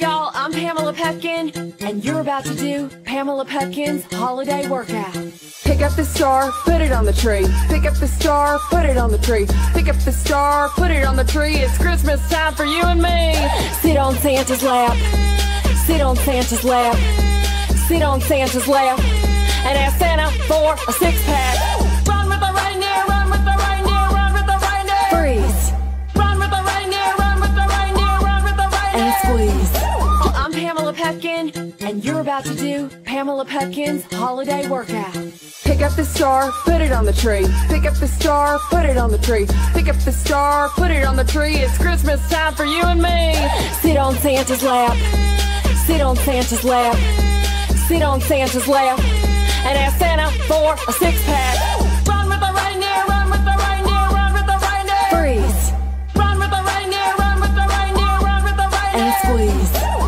y'all, I'm Pamela Pupkin, and you're about to do Pamela Pupkin's holiday workout. Pick up the star, put it on the tree. Pick up the star, put it on the tree. Pick up the star, put it on the tree. It's Christmas time for you and me. Sit on Santa's lap. Sit on Santa's lap. Sit on Santa's lap. And ask Santa for a six-pack. Run with the reindeer, run with the reindeer, run with the reindeer. Freeze. Run with the reindeer, run with the reindeer, run with the reindeer. And squeeze. I'm Pamela Pupkin, and you're about to do Pamela Pupkin's holiday workout. Pick up the star, put it on the tree. Pick up the star, put it on the tree. Pick up the star, put it on the tree. It's Christmas time for you and me. Sit on Santa's lap. Sit on Santa's lap. Sit on Santa's lap. And ask Santa for a six-pack. Run with the reindeer, run with the reindeer, run with the reindeer. Freeze. Run with the reindeer, run with the reindeer, run with the reindeer. And squeeze.